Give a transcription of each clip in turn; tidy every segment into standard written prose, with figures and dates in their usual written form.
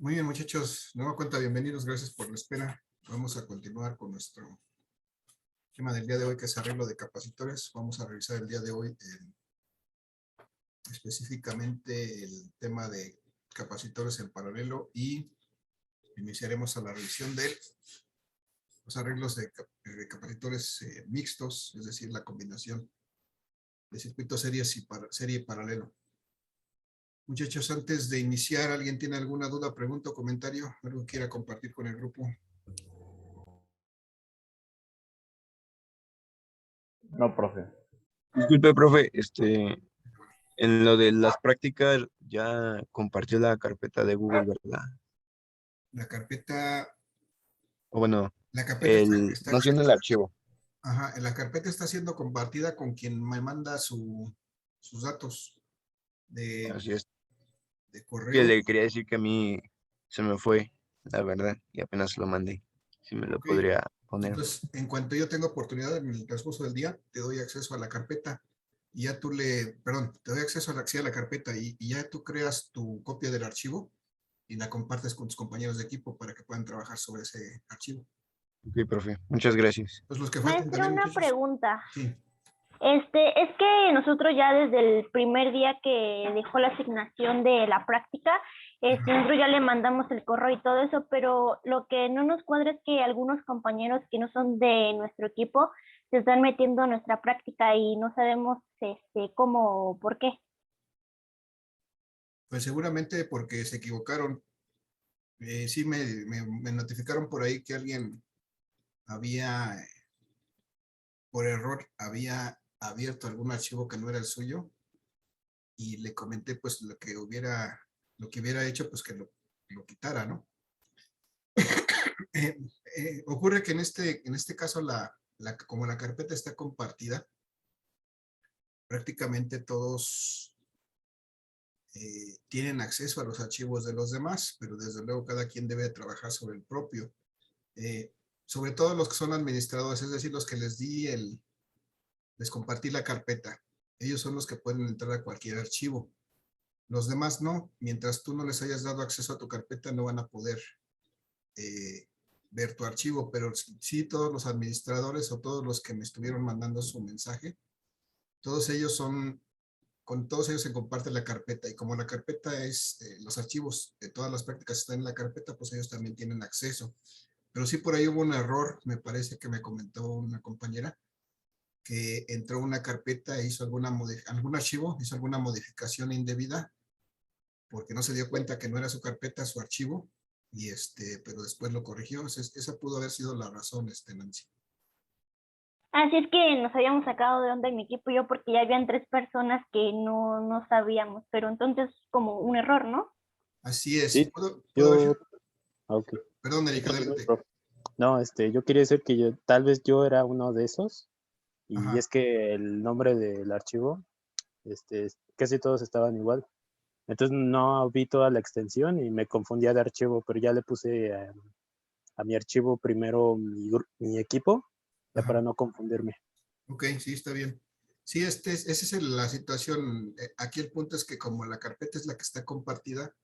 Muy bien, muchachos. Nueva cuenta, bienvenidos. Gracias por la espera. Vamos a continuar con nuestro tema del día de hoy, que es arreglo de capacitores. Vamos a revisar el día de hoy específicamente el tema de capacitores en paralelo y iniciaremos a la revisión de los arreglos de capacitores mixtos, es decir, la combinación de circuitos serie y paralelo. Muchachos, antes de iniciar, ¿alguien tiene alguna duda, pregunta o comentario? ¿Algo que quiera compartir con el grupo? No, profe. Disculpe, profe, en lo de las prácticas ya compartió la carpeta de Google, ¿verdad? La carpeta, O bueno, la carpeta está, no tiene el archivo. ajá, la carpeta está siendo compartida con quien me manda sus datos de, Así es. de Que correo. le quería decir que a mí se me fue, la verdad, y apenas lo mandé. Si me lo Ok. podría poner. Entonces, en cuanto yo tenga oportunidad en el transcurso del día, te doy acceso a la carpeta y ya te doy acceso sí, a la carpeta y ya tú creas tu copia del archivo y la compartes con tus compañeros de equipo para que puedan trabajar sobre ese archivo. Ok, profe, muchas gracias. Pues los que faltan Maestra, también, una muchachos. pregunta. Sí. Es que nosotros ya desde el primer día que dejó la asignación de la práctica, nosotros ya le mandamos el correo y todo eso, pero lo que no nos cuadra es que algunos compañeros que no son de nuestro equipo se están metiendo a nuestra práctica y no sabemos cómo, por qué. Pues seguramente porque se equivocaron. Sí, me notificaron por ahí que alguien había, por error, había abierto algún archivo que no era el suyo y le comenté pues lo que hubiera hecho pues que lo quitara, ¿no? Eh, Ocurre que en este caso como la carpeta está compartida, prácticamente todos tienen acceso a los archivos de los demás, pero desde luego cada quien debe trabajar sobre el propio. Sobre todo los que son administradores, es decir, los que les compartí la carpeta. Ellos son los que pueden entrar a cualquier archivo. Los demás no. Mientras tú no les hayas dado acceso a tu carpeta, no van a poder ver tu archivo, pero sí todos los administradores o todos los que me estuvieron mandando su mensaje, con todos ellos se comparte la carpeta y como la carpeta es, los archivos de todas las prácticas están en la carpeta, pues ellos también tienen acceso. Pero sí por ahí hubo un error, me parece que me comentó una compañera, que entró una carpeta e hizo algún archivo, hizo alguna modificación indebida, porque no se dio cuenta que no era su carpeta, su archivo, pero después lo corrigió. Esa pudo haber sido la razón, Nancy. Así es que nos habíamos sacado de onda en mi equipo y yo porque ya habían 3 personas que no sabíamos, pero entonces como un error, ¿no? Así es. Sí, ¿Puedo yo, ver? ok. Perdón, Erika, Continúe, adelante. profe. No, yo quería decir que tal vez yo era uno de esos, y Ajá. es que el nombre del archivo, casi todos estaban igual. Entonces no vi toda la extensión y me confundía de archivo, pero ya le puse a mi archivo primero mi equipo, ya Ajá. para no confundirme. Ok, sí, está bien. Sí, esa es la situación. Aquí el punto es que como la carpeta es la que está compartida,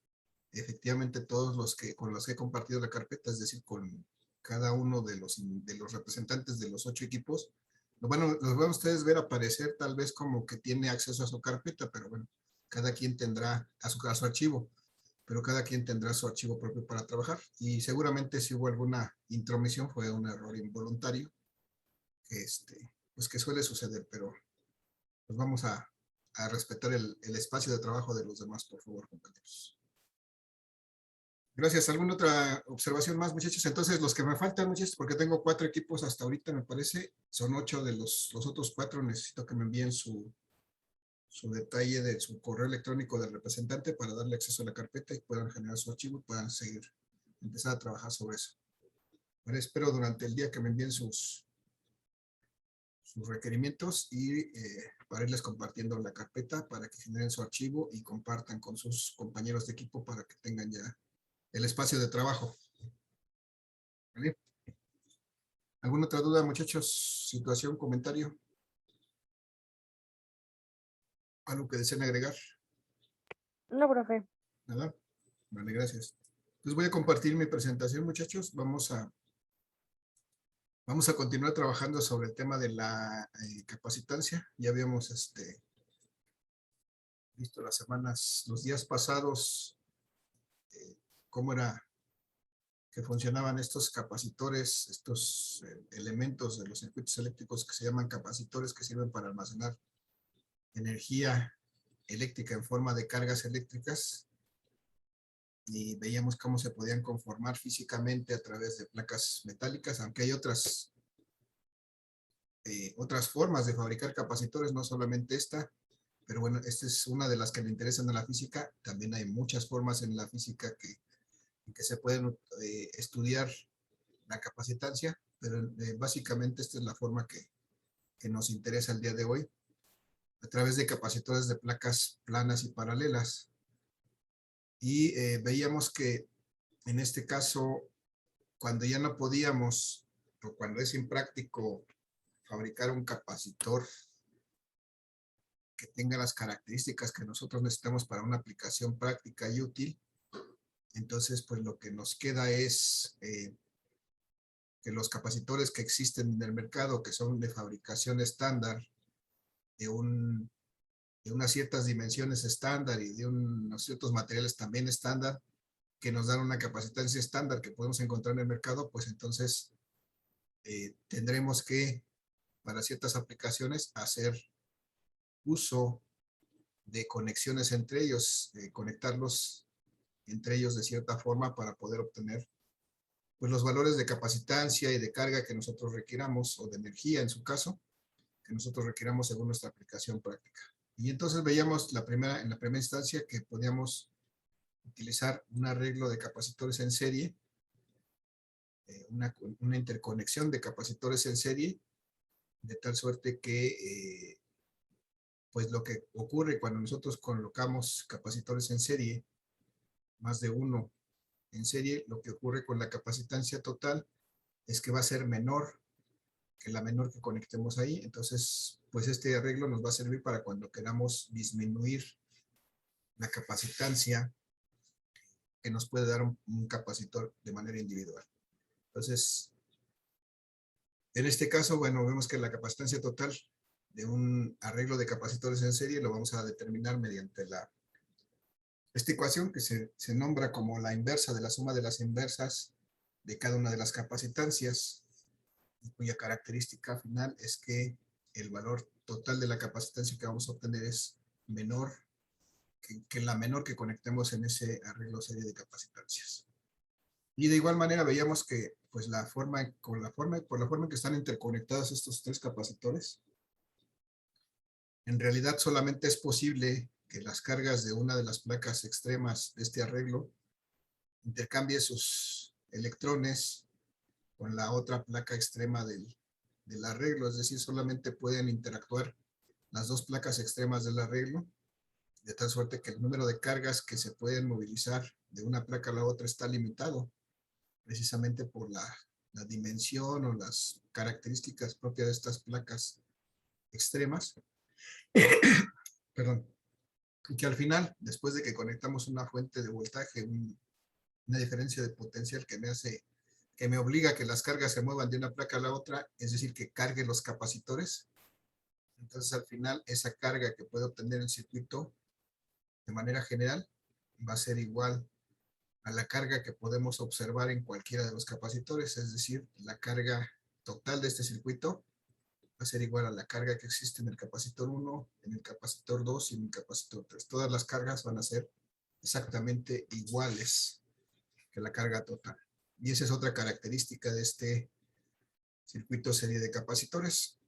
efectivamente todos con los que he compartido la carpeta, es decir, con cada uno de los representantes de los 8 equipos, los van a ustedes ver aparecer tal vez como que tiene acceso a su carpeta, pero bueno, cada quien tendrá a su archivo, pero cada quien tendrá su archivo propio para trabajar y seguramente si hubo alguna intromisión fue un error involuntario, que pues que suele suceder, pero pues vamos a respetar el espacio de trabajo de los demás, por favor, compañeros. Gracias. ¿Alguna otra observación más, muchachos? Entonces, los que me faltan, muchachos, porque tengo 4 equipos hasta ahorita, me parece, son 8 de los otros 4. Necesito que me envíen su detalle de su correo electrónico del representante para darle acceso a la carpeta y puedan generar su archivo y puedan empezar a trabajar sobre eso. Bueno, espero durante el día que me envíen sus requerimientos y para irles compartiendo la carpeta para que generen su archivo y compartan con sus compañeros de equipo para que tengan ya el espacio de trabajo. ¿Vale? ¿Alguna otra duda, muchachos? ¿Situación, comentario? ¿Algo que deseen agregar? No, profe. ¿Nada? Vale, gracias. Pues voy a compartir mi presentación, muchachos. Vamos a continuar trabajando sobre el tema de la capacitancia. Ya habíamos visto los días pasados, cómo era que funcionaban estos capacitores, estos elementos de los circuitos eléctricos que se llaman capacitores, que sirven para almacenar energía eléctrica en forma de cargas eléctricas. Y veíamos cómo se podían conformar físicamente a través de placas metálicas, aunque hay otras formas de fabricar capacitores, no solamente esta, pero bueno, esta es una de las que le interesan a la física. También hay muchas formas en la física que se pueden estudiar la capacitancia, pero básicamente esta es la forma que nos interesa el día de hoy, a través de capacitores de placas planas y paralelas. Y veíamos que en este caso, cuando ya no podíamos, o cuando es impráctico fabricar un capacitor que tenga las características que nosotros necesitamos para una aplicación práctica y útil, entonces pues lo que nos queda es que los capacitores que existen en el mercado, que son de fabricación estándar, de unas ciertas dimensiones estándar y de unos ciertos materiales también estándar, que nos dan una capacitancia estándar que podemos encontrar en el mercado, pues entonces tendremos que, para ciertas aplicaciones, hacer uso de conexiones entre ellos, conectarlos entre ellos de cierta forma para poder obtener pues los valores de capacitancia y de carga que nosotros requiramos, o de energía en su caso, que nosotros requiramos según nuestra aplicación práctica. Y entonces veíamos en la primera instancia que podíamos utilizar un arreglo de capacitores en serie, una interconexión de capacitores en serie, de tal suerte que pues lo que ocurre cuando nosotros colocamos capacitores en serie, más de uno en serie, lo que ocurre con la capacitancia total es que va a ser menor que la menor que conectemos ahí. Entonces, pues este arreglo nos va a servir para cuando queramos disminuir la capacitancia que nos puede dar un capacitor de manera individual. Entonces, en este caso, bueno, vemos que la capacitancia total de un arreglo de capacitores en serie lo vamos a determinar mediante esta ecuación que se nombra como la inversa de la suma de las inversas de cada una de las capacitancias, cuya característica final es que el valor total de la capacitancia que vamos a obtener es menor que la menor que conectemos en ese arreglo serie de capacitancias. Y de igual manera veíamos que pues por la forma en que están interconectados estos tres capacitores, en realidad solamente es posible que las cargas de una de las placas extremas de este arreglo intercambie sus electrones con la otra placa extrema del arreglo, es decir, solamente pueden interactuar las dos placas extremas del arreglo, de tal suerte que el número de cargas que se pueden movilizar de una placa a la otra está limitado, precisamente por la dimensión o las características propias de estas placas extremas. Perdón. Y que al final, después de que conectamos una fuente de voltaje, una diferencia de potencial que me obliga a que las cargas se muevan de una placa a la otra, es decir, que cargue los capacitores. Entonces, al final, esa carga que puede obtener el circuito de manera general va a ser igual a la carga que podemos observar en cualquiera de los capacitores, es decir, la carga total de este circuito va a ser igual a la carga que existe en el capacitor 1, en el capacitor 2 y en el capacitor 3. Todas las cargas van a ser exactamente iguales que la carga total. Y esa es otra característica de este circuito serie de capacitores.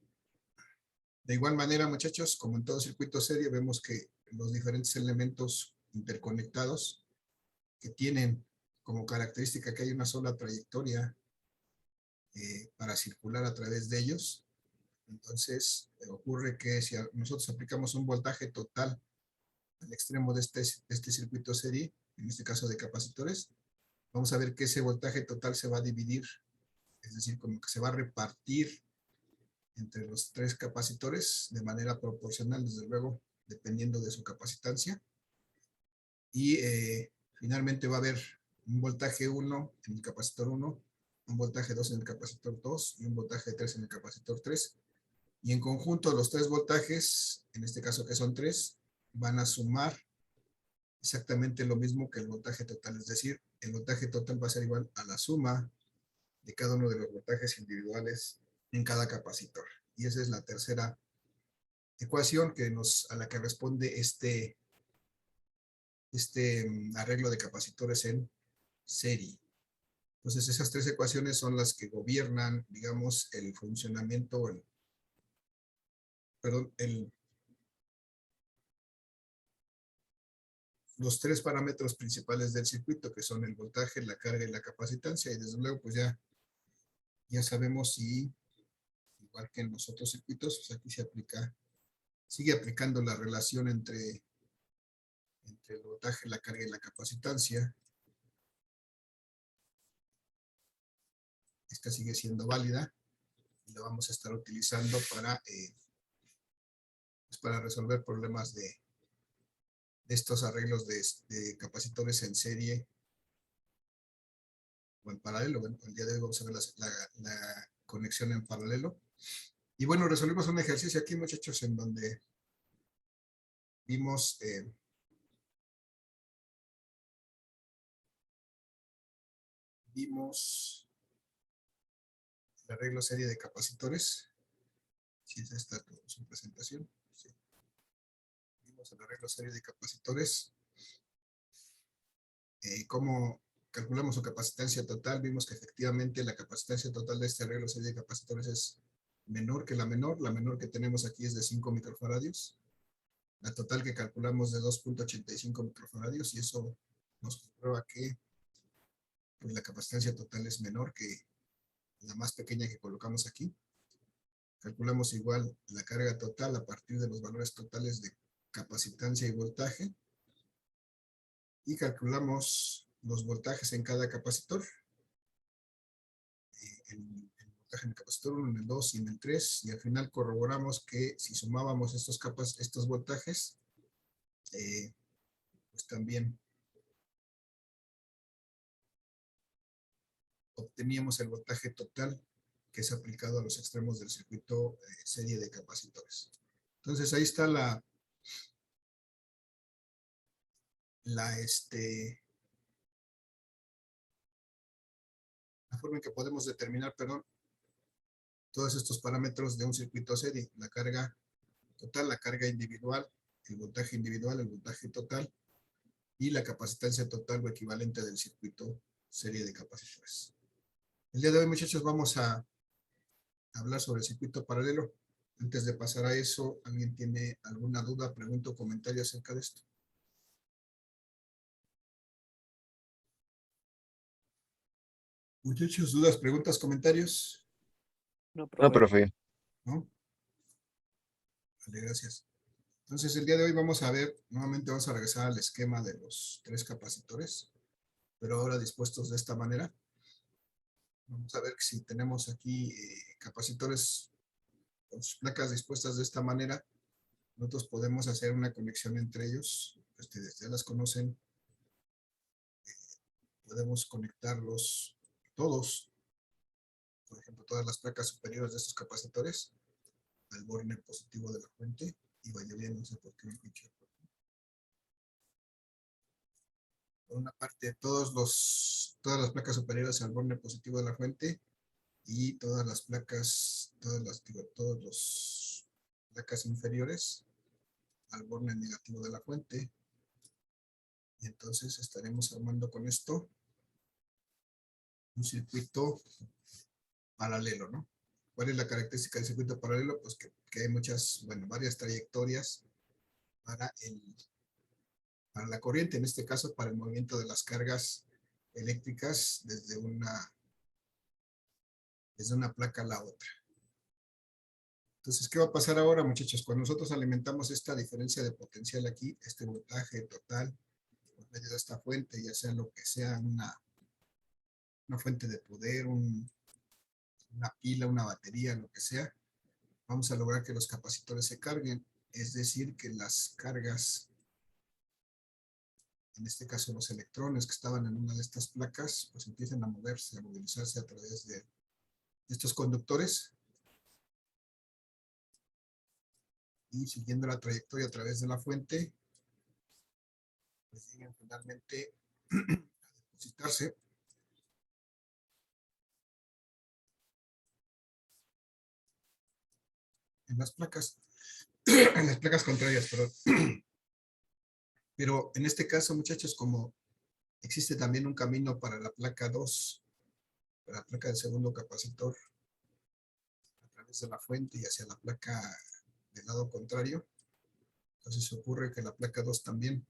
De igual manera, muchachos, como en todo circuito serie, vemos que los diferentes elementos interconectados que tienen como característica que hay una sola trayectoria para circular a través de ellos. Entonces, ocurre que si nosotros aplicamos un voltaje total al extremo de este circuito serie, en este caso de capacitores, vamos a ver que ese voltaje total se va a dividir, es decir, como que se va a repartir entre los tres capacitores de manera proporcional, desde luego, dependiendo de su capacitancia. Y finalmente va a haber un voltaje 1 en el capacitor 1, un voltaje 2 en el capacitor 2 y un voltaje 3 en el capacitor 3. Y en conjunto los 3 voltajes, en este caso que son 3, van a sumar exactamente lo mismo que el voltaje total. Es decir, el voltaje total va a ser igual a la suma de cada uno de los voltajes individuales en cada capacitor. Y esa es la tercera ecuación a la que responde este arreglo de capacitores en serie. Entonces, esas 3 ecuaciones son las que gobiernan, digamos, el funcionamiento, los 3 parámetros principales del circuito, que son el voltaje, la carga y la capacitancia. Y desde luego, pues ya sabemos si, igual que en los otros circuitos, pues aquí sigue aplicando la relación entre el voltaje, la carga y la capacitancia. Esta sigue siendo válida y la vamos a estar utilizando para resolver problemas de estos arreglos de capacitores en serie o en paralelo. Bueno, el día de hoy vamos a ver la conexión en paralelo. Y bueno, resolvimos un ejercicio aquí, muchachos, en donde vimos el arreglo serie de capacitores. Si es esta su presentación. Sí. Vimos el arreglo serie de capacitores. Cómo calculamos su capacitancia total. Vimos que efectivamente la capacitancia total de este arreglo serie de capacitores es menor que la menor. La menor que tenemos aquí es de 5 microfaradios. La total que calculamos de 2.85 microfaradios, y eso nos comprueba que pues, la capacitancia total es menor que la más pequeña que colocamos aquí. Calculamos igual la carga total a partir de los valores totales de capacitancia y voltaje. Y calculamos los voltajes en cada capacitor. El voltaje en el capacitor 1, en el 2 y en el 3. Y al final corroboramos que si sumábamos estos voltajes, pues también obteníamos el voltaje total que es aplicado a los extremos del circuito serie de capacitores. Entonces ahí está la forma en que podemos determinar, todos estos parámetros de un circuito serie: la carga total, la carga individual, el voltaje total y la capacitancia total o equivalente del circuito serie de capacitores. El día de hoy, muchachos, vamos a hablar sobre el circuito paralelo. Antes de pasar a eso, ¿alguien tiene alguna duda, pregunta o comentario acerca de esto? Muchachos, dudas, preguntas, comentarios. No, No, profe. ¿No? Vale, gracias. Entonces, el día de hoy vamos a ver, nuevamente vamos a regresar al esquema de los 3 capacitores, pero ahora dispuestos de esta manera. Vamos a ver si tenemos aquí capacitores con sus placas dispuestas de esta manera. Nosotros podemos hacer una conexión entre ellos. Ustedes ya las conocen. Podemos conectarlos todos, por ejemplo, todas las placas superiores de estos capacitores al borne positivo de la fuente. Y vaya bien, no sé por qué me pinché. Por una parte, todas las placas superiores al borne positivo de la fuente y todas las placas inferiores al borne negativo de la fuente. Y entonces estaremos armando con esto un circuito paralelo, ¿no? ¿Cuál es la característica del circuito paralelo? Pues que hay varias trayectorias para la corriente, en este caso para el movimiento de las cargas eléctricas desde una placa a la otra. Entonces, ¿qué va a pasar ahora, muchachos? Cuando nosotros alimentamos esta diferencia de potencial aquí, este voltaje total, por medio de esta fuente, ya sea lo que sea, una fuente de poder, una pila, una batería, lo que sea, vamos a lograr que los capacitores se carguen, es decir, que las cargas en este caso los electrones que estaban en una de estas placas, pues empiezan a moverse, a movilizarse a través de estos conductores y siguiendo la trayectoria a través de la fuente, pues llegan finalmente a depositarse en las placas, en las placas contrarias, perdón. Pero en este caso, muchachos, como existe también un camino para la placa 2, para la placa del segundo capacitor, a través de la fuente y hacia la placa del lado contrario, entonces ocurre que la placa 2 también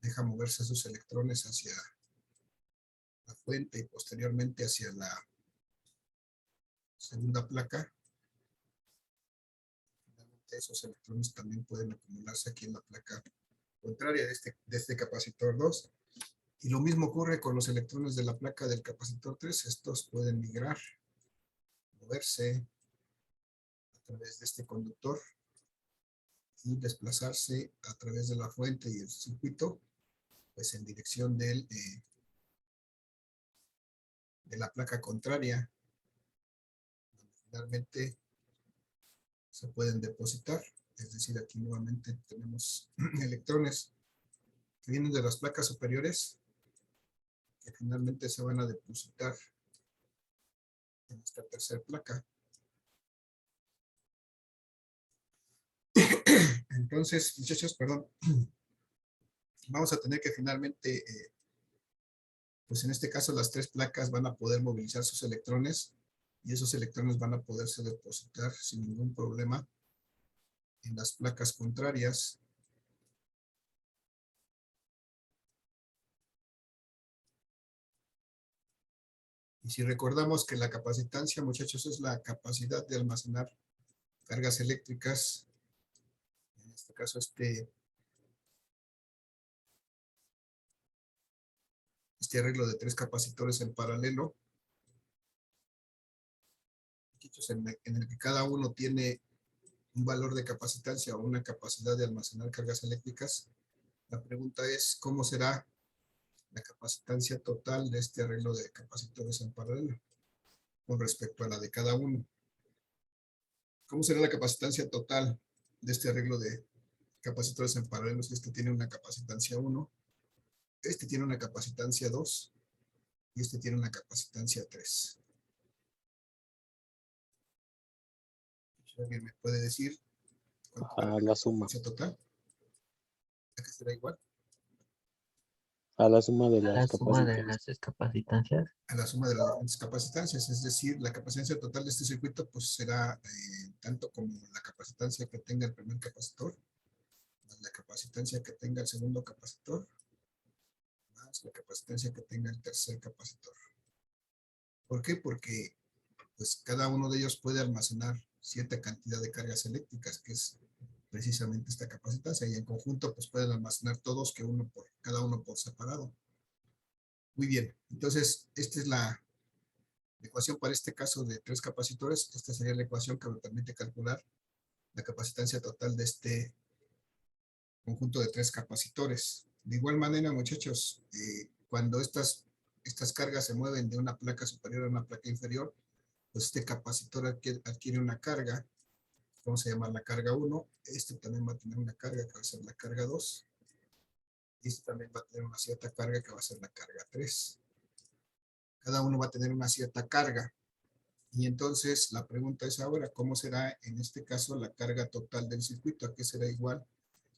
deja moverse sus electrones hacia la fuente y posteriormente hacia la segunda placa. Finalmente esos electrones también pueden acumularse aquí en la placa contraria de este capacitor 2. Y lo mismo ocurre con los electrones de la placa del capacitor 3. Estos pueden migrar, moverse a través de este conductor y desplazarse a través de la fuente y el circuito, pues en dirección de la placa contraria, donde finalmente se pueden depositar. Es decir, aquí nuevamente tenemos electrones que vienen de las placas superiores, que finalmente se van a depositar en esta tercera placa. Entonces, muchachos, perdón, vamos a tener que finalmente, pues en este caso las tres placas van a poder movilizar sus electrones y esos electrones van a poderse depositar sin ningún problema en las placas contrarias. Y si recordamos que la capacitancia, muchachos, es la capacidad de almacenar cargas eléctricas, en este caso este arreglo de tres capacitores en paralelo, en el que cada uno tiene un valor de capacitancia o una capacidad de almacenar cargas eléctricas. La pregunta es, ¿cómo será la capacitancia total de este arreglo de capacitores en paralelo con respecto a la de cada uno? ¿Cómo será la capacitancia total de este arreglo de capacitores en paralelo si este tiene una capacitancia 1, este tiene una capacitancia 2 y este tiene una capacitancia 3? ¿Alguien me puede decir cuánto será A la suma. capacitancia total? ¿A qué será igual? A la suma de La las suma de capacitancias. las tres capacitancias. A la suma de las diferentes capacitancias, es decir, la capacitancia total de este circuito pues será tanto como la capacitancia que tenga el primer capacitor, más la capacitancia que tenga el segundo capacitor, más la capacitancia que tenga el tercer capacitor. ¿Por qué? Porque pues cada uno de ellos puede almacenar cierta cantidad de cargas eléctricas, que es precisamente esta capacitancia, y en conjunto pues pueden almacenar todos, que cada uno por separado. Muy bien, entonces esta es la ecuación para este caso de tres capacitores. Esta sería la ecuación que me permite calcular la capacitancia total de este conjunto de tres capacitores. De igual manera, muchachos, cuando estas cargas se mueven de una placa superior a una placa inferior, pues este capacitor adquiere una carga. Vamos a llamar la carga 1. Este también va a tener una carga que va a ser la carga 2. Y este también va a tener una cierta carga que va a ser la carga 3. Cada uno va a tener una cierta carga. Y entonces la pregunta es ahora, ¿cómo será en este caso la carga total del circuito? ¿A qué será igual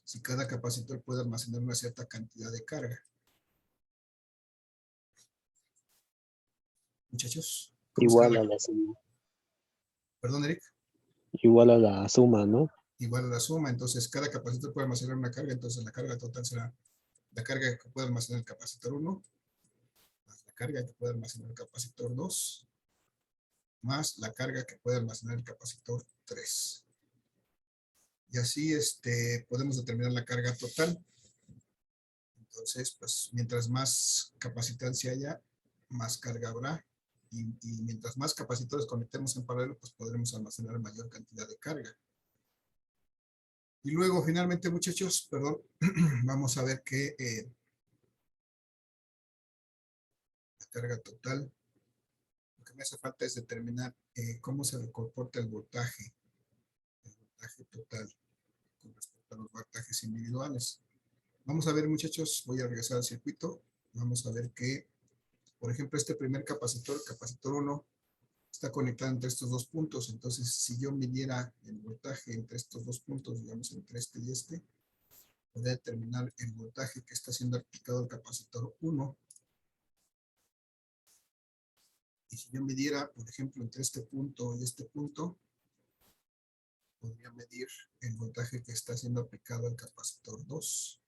si cada capacitor puede almacenar una cierta cantidad de carga? Muchachos, ¿cómo será Igual a la suma. Perdón, Eric. Igual a la suma, ¿no? Igual a la suma. Entonces cada capacitor puede almacenar una carga, entonces la carga total será la carga que puede almacenar el capacitor 1, más la carga que puede almacenar el capacitor 2, más la carga que puede almacenar el capacitor 3. Y así podemos determinar la carga total. Entonces, pues mientras más capacitancia haya, más carga habrá. Y mientras más capacitores conectemos en paralelo, pues podremos almacenar mayor cantidad de carga. Y luego, finalmente, muchachos, perdón, vamos a ver que la carga total, lo que me hace falta es determinar cómo se comporta el voltaje total con respecto a los voltajes individuales. Vamos a ver, muchachos, voy a regresar al circuito. Vamos a ver que, por ejemplo, este primer capacitor, el capacitor 1, está conectado entre estos dos puntos. Entonces, si yo midiera el voltaje entre estos dos puntos, digamos entre este y este, podría determinar el voltaje que está siendo aplicado al capacitor 1. Y si yo midiera, por ejemplo, entre este punto y este punto, podría medir el voltaje que está siendo aplicado al capacitor 2.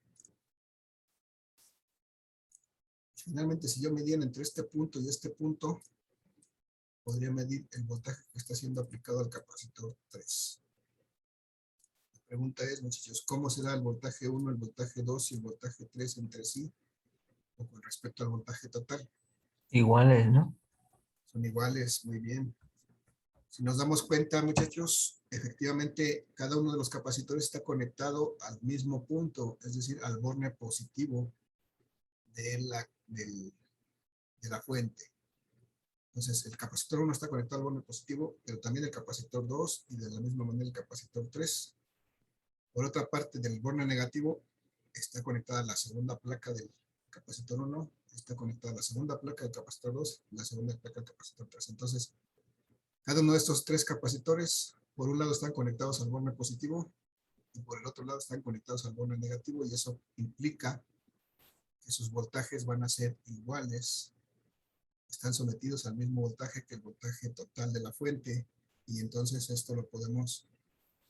Finalmente, si yo midiera entre este punto y este punto, podría medir el voltaje que está siendo aplicado al capacitor 3. La pregunta es, muchachos, ¿cómo será el voltaje 1, el voltaje 2 y el voltaje 3 entre sí? O con respecto al voltaje total. Iguales, ¿no? Son iguales, muy bien. Si nos damos cuenta, muchachos, efectivamente, cada uno de los capacitores está conectado al mismo punto, es decir, al borne positivo de la fuente. Entonces, el capacitor 1 está conectado al borne positivo, pero también el capacitor 2 y de la misma manera el capacitor 3. Por otra parte, del borne negativo está conectada la segunda placa del capacitor 1, está conectada la segunda placa del capacitor 2 y la segunda placa del capacitor 3. Entonces, cada uno de estos tres capacitores, por un lado están conectados al borne positivo y por el otro lado están conectados al borne negativo, y eso implica que sus voltajes van a ser iguales, están sometidos al mismo voltaje que el voltaje total de la fuente, y entonces esto lo podemos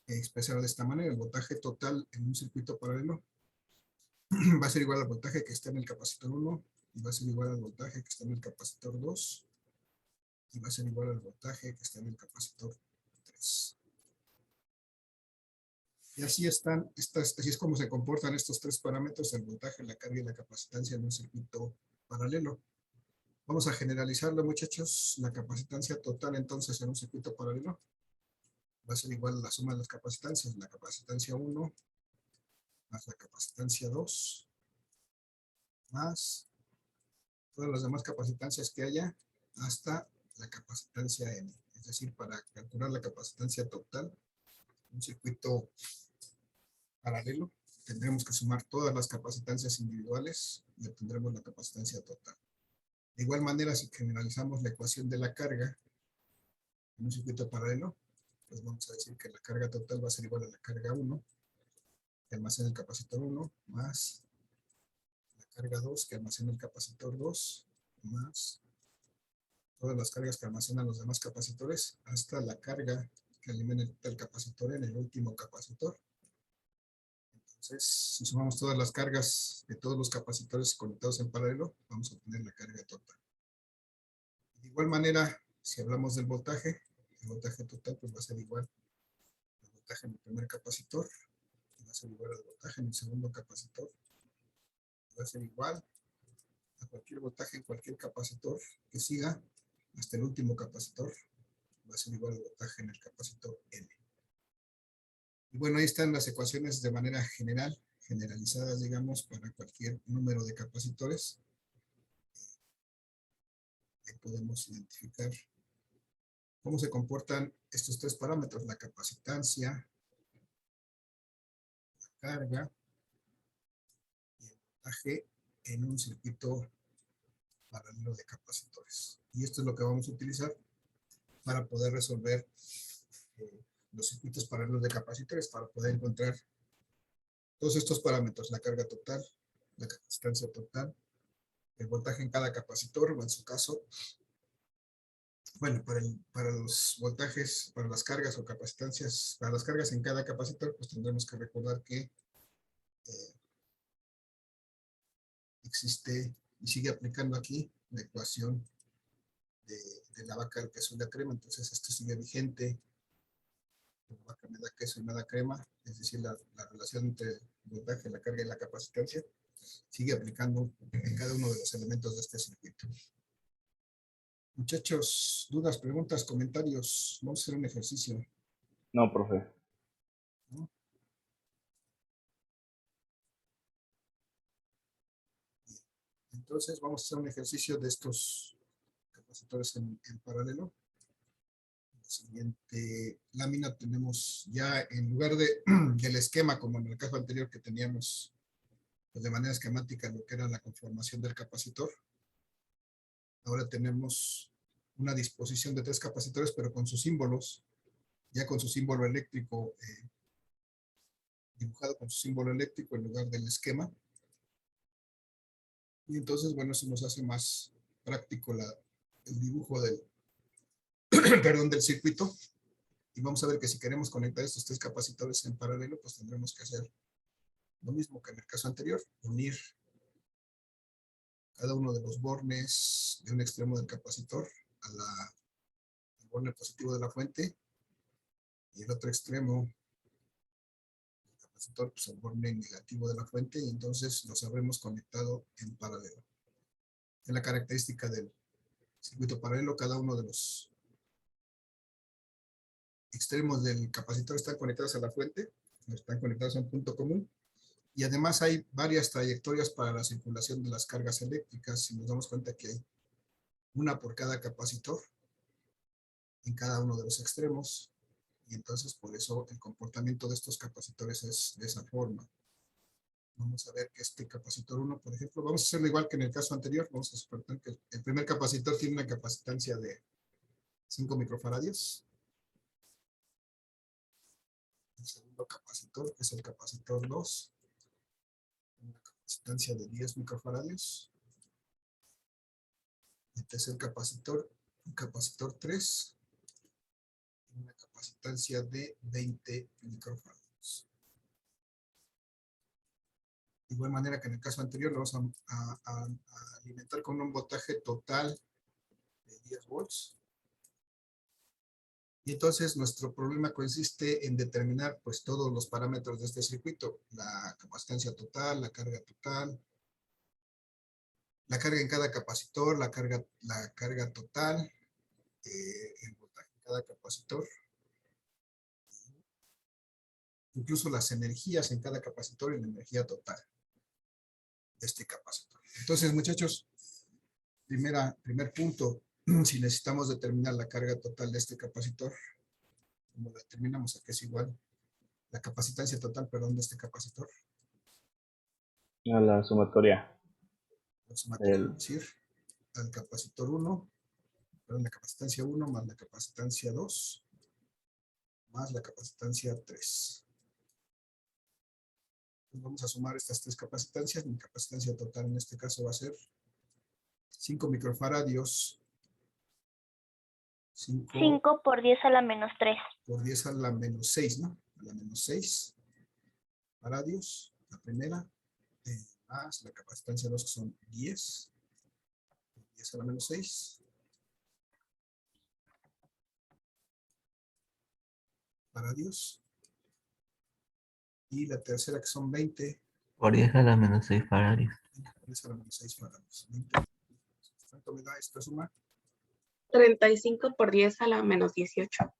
expresar de esta manera. El voltaje total en un circuito paralelo va a ser igual al voltaje que está en el capacitor 1 y va a ser igual al voltaje que está en el capacitor 2 y va a ser igual al voltaje que está en el capacitor 3. Y así así es como se comportan estos tres parámetros: el voltaje, la carga y la capacitancia en un circuito paralelo. Vamos a generalizarlo, muchachos. La capacitancia total, entonces, en un circuito paralelo va a ser igual a la suma de las capacitancias. La capacitancia 1 más la capacitancia 2 más todas las demás capacitancias que haya hasta la capacitancia n. Es decir, para calcular la capacitancia total en un circuito paralelo, tendremos que sumar todas las capacitancias individuales y obtendremos la capacitancia total. De igual manera, si generalizamos la ecuación de la carga en un circuito paralelo, pues vamos a decir que la carga total va a ser igual a la carga 1, que almacena el capacitor 1, más la carga 2, que almacena el capacitor 2, más todas las cargas que almacenan los demás capacitores, hasta la carga que alimenta el capacitor en el último capacitor. Entonces, si sumamos todas las cargas de todos los capacitores conectados en paralelo, vamos a obtener la carga total. De igual manera, si hablamos del voltaje, el voltaje total pues va a ser igual al voltaje en el primer capacitor, va a ser igual al voltaje en el segundo capacitor, va a ser igual a cualquier voltaje en cualquier capacitor que siga hasta el último capacitor, va a ser igual al voltaje en el capacitor N. Y bueno, ahí están las ecuaciones de manera generalizadas, digamos, para cualquier número de capacitores. Ahí podemos identificar cómo se comportan estos tres parámetros: la capacitancia, la carga y el voltaje en un circuito paralelo de capacitores. Y esto es lo que vamos a utilizar para poder resolver los circuitos paralelos de capacitores, para poder encontrar todos estos parámetros: la carga total, la capacitancia total, el voltaje en cada capacitor, o en su caso, bueno, para los voltajes, para las cargas o capacitancias, para las cargas en cada capacitor, pues tendremos que recordar que existe y sigue aplicando aquí la ecuación de la vaca, el queso y la crema. Entonces esto sigue vigente: la vaca me da queso y me da crema, es decir, la relación entre el voltaje, la carga y la capacitancia sigue aplicando en cada uno de los elementos de este circuito. Muchachos, dudas, preguntas, comentarios. Vamos a hacer un ejercicio. No, profe. ¿No? Entonces vamos a hacer un ejercicio de estos capacitores en paralelo. En la siguiente lámina tenemos ya, en lugar del esquema, como en el caso anterior que teníamos pues, de manera esquemática lo que era la conformación del capacitor, ahora tenemos una disposición de 3 capacitores, pero con sus símbolos, ya con su símbolo eléctrico, dibujado con su símbolo eléctrico en lugar del esquema. Y entonces, bueno, eso nos hace más práctico el dibujo del, perdón, del circuito. Y vamos a ver que si queremos conectar estos 3 capacitores en paralelo, pues tendremos que hacer lo mismo que en el caso anterior, unir cada uno de los bornes de un extremo del capacitor al borne positivo de la fuente, y el otro extremo del capacitor pues al borne negativo de la fuente, y entonces los habremos conectado en paralelo. Es la característica del circuito paralelo. Cada uno de los extremos del capacitor están conectados a la fuente, están conectados a un punto común, y además hay varias trayectorias para la circulación de las cargas eléctricas. Si nos damos cuenta que hay una por cada capacitor en cada uno de los extremos, y entonces por eso el comportamiento de estos capacitores es de esa forma. Vamos a ver que este capacitor 1, por ejemplo, vamos a hacerlo igual que en el caso anterior. Vamos a suponer que el primer capacitor tiene una capacitancia de 5 microfaradios. El segundo capacitor, que es el capacitor 2, una capacitancia de 10 microfaradios. El tercer capacitor, un capacitor 3, una capacitancia de 20 microfaradios. De igual manera que en el caso anterior, lo vamos a alimentar con un voltaje total de 10 volts. Y entonces nuestro problema consiste en determinar pues todos los parámetros de este circuito: la capacitancia total, la carga total, la carga en cada capacitor, la carga total, el voltaje en cada capacitor, incluso las energías en cada capacitor y la energía total de este capacitor. Entonces, muchachos, primer punto, si necesitamos determinar la carga total de este capacitor, como la determinamos aquí es igual, la capacitancia total, perdón, de este capacitor. A la sumatoria. La sumatoria, es decir, al capacitor 1, perdón, la capacitancia 1 más la capacitancia 2 más la capacitancia 3. Entonces vamos a sumar estas 3 capacitancias. Mi capacitancia total en este caso va a ser 5 microfaradios. 5 por 10 a la menos 3. Por 10 a la menos 6, ¿no? A la menos 6 faradios, la primera, más la capacitancia 2, que son 10. 10 a la menos 6. Faradios. Y la tercera, que son 20. Por 10 a la menos 6 faradios. 10 a la menos 6 faradios. 20. ¿Cuánto me da esta suma? 35 por 10 a la menos 18.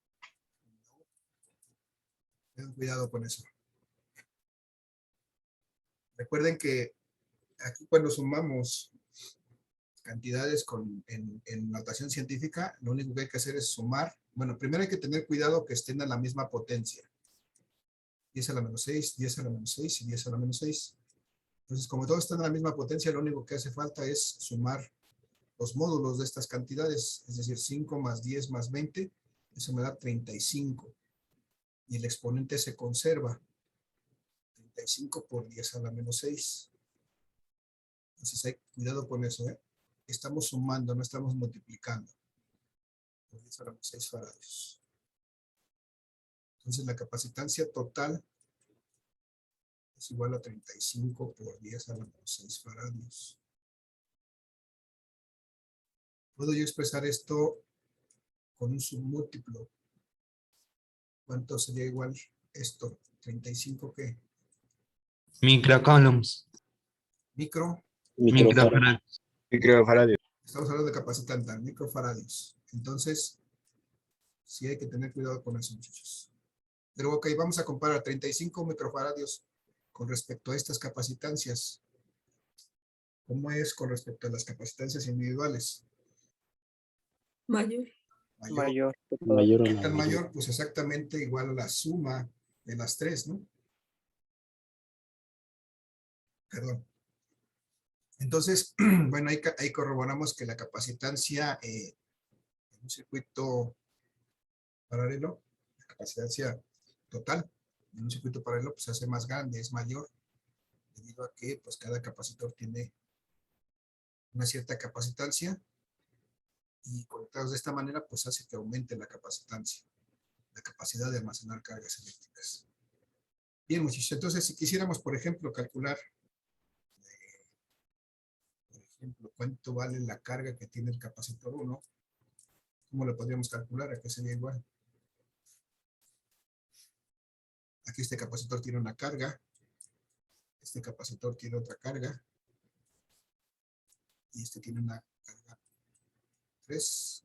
Tengan cuidado con eso. Recuerden que aquí cuando sumamos cantidades en notación científica, lo único que hay que hacer es sumar. Bueno, primero hay que tener cuidado que estén a la misma potencia. 10 a la menos 6, 10 a la menos 6 y 10 a la menos 6. Entonces, como todos están a la misma potencia, lo único que hace falta es sumar los módulos de estas cantidades, es decir, 5 más 10 más 20, eso me da 35. Y el exponente se conserva. 35 por 10 a la menos 6. Entonces, hay cuidado con eso, ¿eh? Estamos sumando, no estamos multiplicando. Por 10 a la menos 6 faradios. Entonces, la capacitancia total es igual a 35 por 10 a la menos 6 faradios. ¿Puedo yo expresar esto con un submúltiplo? ¿Cuánto sería igual esto? ¿35 qué? Microcoulombs. Microfaradios. Microfaradios. Estamos hablando de capacitanta, microfaradios. Entonces, sí hay que tener cuidado con eso, muchachos. Pero ok, vamos a comparar 35 microfaradios con respecto a estas capacitancias. ¿Cómo es con respecto a las capacitancias individuales? Mayor. Mayor o ¿Qué la tan mayor. mayor? Pues exactamente igual a la suma de las tres, ¿no? Perdón. Entonces, bueno, ahí corroboramos que la capacitancia en un circuito paralelo, la capacitancia total en un circuito paralelo, pues se hace más grande, es mayor, debido a que pues cada capacitor tiene una cierta capacitancia y conectados de esta manera, pues hace que aumente la capacitancia, la capacidad de almacenar cargas eléctricas. Bien, muchachos, entonces si quisiéramos, por ejemplo, calcular, por ejemplo, cuánto vale la carga que tiene el capacitor 1, ¿cómo lo podríamos calcular? ¿A qué sería igual? Aquí este capacitor tiene una carga, este capacitor tiene otra carga, y este tiene una carga 3.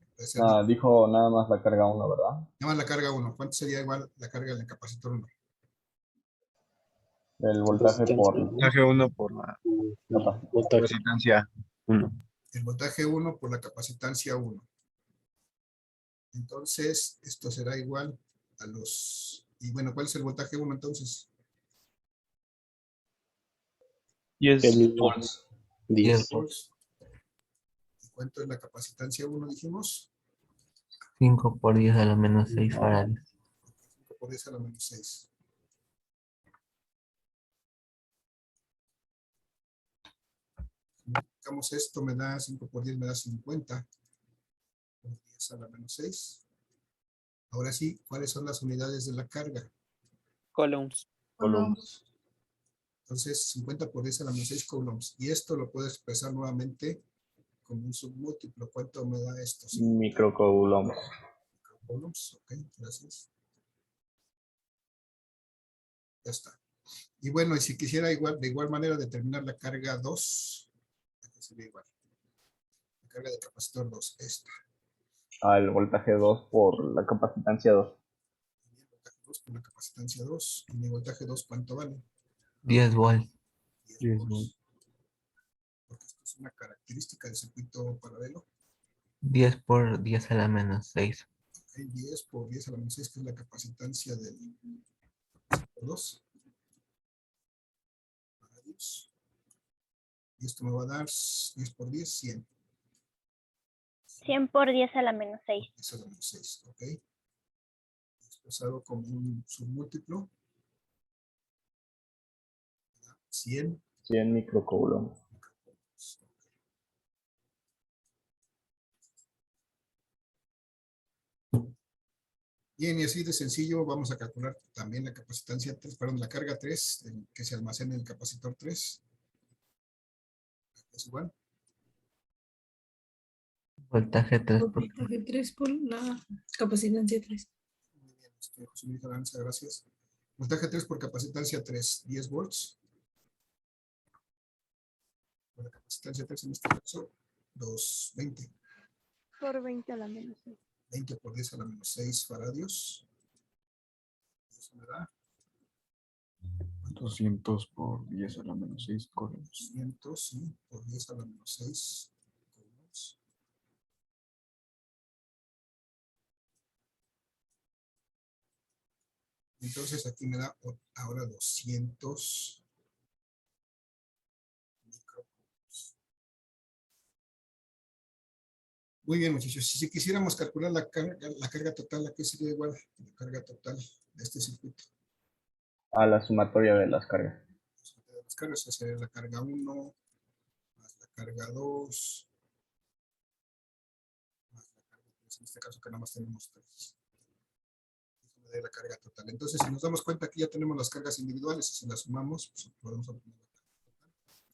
Dijo nada más la carga 1, ¿verdad? Nada más la carga 1. ¿Cuánto sería igual la carga del capacitor 1? El voltaje por Voltaje 1 por la Voltaje. capacitancia 1. El voltaje 1 por la capacitancia 1. Entonces, esto será igual a los... Y bueno, ¿cuál es el voltaje 1 entonces? 10 El volts. 10. Volts. ¿Y cuánto es la capacitancia 1, dijimos? 5 por 10 a la menos 6 faradios. 5 por 10 a la menos 6. Si multiplicamos esto, me da 5 por 10, me da 50. Por 10 a la menos 6. Ahora sí, ¿cuáles son las unidades de la carga? Coulombs. Entonces, 50 por 10 a la menos 6 coulombs. Y esto lo puedo expresar nuevamente como un submúltiplo. ¿Cuánto me da esto? Microcoulombs. Coulombs, ok, gracias. Ya está. Y bueno, y si quisiera de igual manera determinar la carga 2, aquí sería igual. La carga de capacitor 2, esta. El voltaje 2 por la capacitancia 2. Y el voltaje 2 por la capacitancia 2. Y mi voltaje 2, ¿cuánto vale? 10 volts. 10 volts. Porque esto es una característica del circuito paralelo. 10 por 10 a la menos 6. 10 por 10 a la menos 6, que es la capacitancia del 2. Y esto me va a dar 10 por 10, 100. 100 por 10 a la menos 6. 10 a la menos 6, ok. Expresado como un submúltiplo. 100. 100 microcoulombs. Bien, y así de sencillo vamos a calcular también la capacitancia 3, perdón, la carga 3, que se almacena en el capacitor 3. Es igual. Voltaje 3 por Voltaje 3 por la capacitancia 3. Muy bien, José Luis Aranza, gracias. Voltaje 3 por capacitancia 3, 10 volts. Por la capacitancia 3 en este caso, 220. Por 20 a la menos 6. 20 por 10 a la menos 6 faradios. Eso me da 200 por 10 a la menos 6 coulombs. 200, sí, por 10 a la menos 6 coulombs. Entonces aquí me da ahora 200 microcoulombs. Muy bien, muchachos. Si quisiéramos calcular la carga total, ¿a qué sería igual la carga total de este circuito? A la sumatoria de las cargas. Las cargas, esa sería la carga 1, más la carga 2, más la carga 3, en este caso que nada más tenemos 3. Eso me da la carga total. Entonces, si nos damos cuenta que ya tenemos las cargas individuales, si las sumamos, pues podemos obtener la carga total.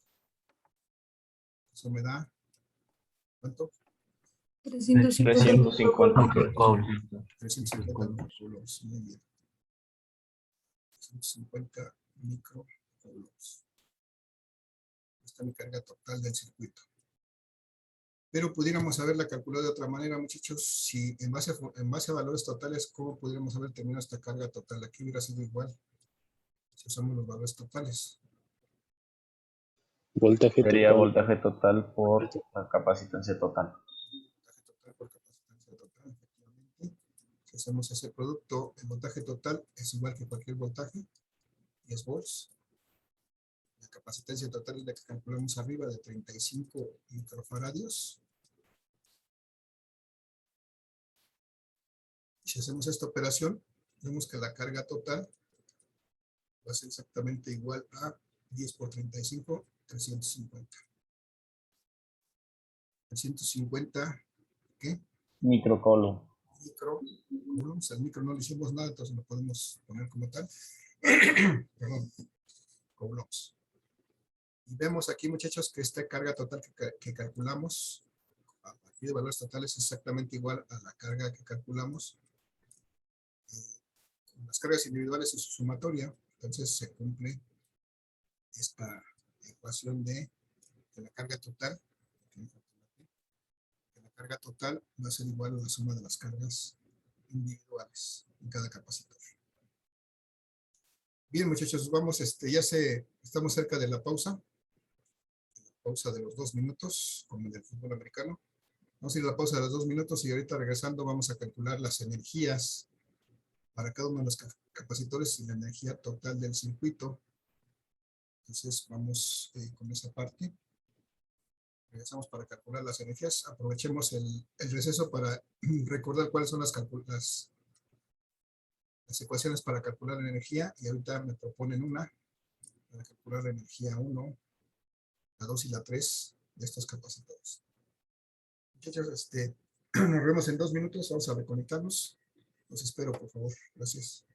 Eso me da, ¿cuánto? 350 coulombs. 350 coulombs. Muy bien. 350 microcoulombs. Esta es mi carga total del circuito. Pero pudiéramos haberla calculado de otra manera, muchachos. Si en base a valores totales, ¿cómo pudiéramos haber terminado esta carga total? Aquí hubiera sido igual. Si usamos los valores totales. Voltaje Sería total. voltaje total por la capacitancia total. Voltaje total por capacitancia total, efectivamente. Si hacemos ese producto, el voltaje total es igual que cualquier voltaje, 10 volts. La capacitancia total es la que calculamos arriba de 35 microfaradios. Si hacemos esta operación, vemos que la carga total va a ser exactamente igual a 10 por 35, 350. 350, ¿qué? Microcoulomb. Microcoulombs. Al micro no le hicimos nada, entonces lo podemos poner como tal. Perdón, coulombs. Y vemos aquí, muchachos, que esta carga total que calculamos, a partir de valores totales, es exactamente igual a la carga que calculamos con las cargas individuales y su sumatoria. Entonces se cumple esta ecuación de la carga total. La carga total va a ser igual a la suma de las cargas individuales en cada capacitor. Bien, muchachos, vamos, estamos cerca de la pausa de los 2 minutos, como en el fútbol americano. Vamos a ir a la pausa de los 2 minutos y ahorita regresando vamos a calcular las energías para cada uno de los capacitores y la energía total del circuito. Entonces vamos con esa parte. Regresamos para calcular las energías. Aprovechemos el receso para recordar cuáles son las ecuaciones para calcular la energía. Y ahorita me proponen una para calcular la energía 1, la 2 y la 3 de estos capacitores. Muchachos, nos vemos en 2 minutos. Vamos a reconectarnos. Los espero, por favor. Gracias.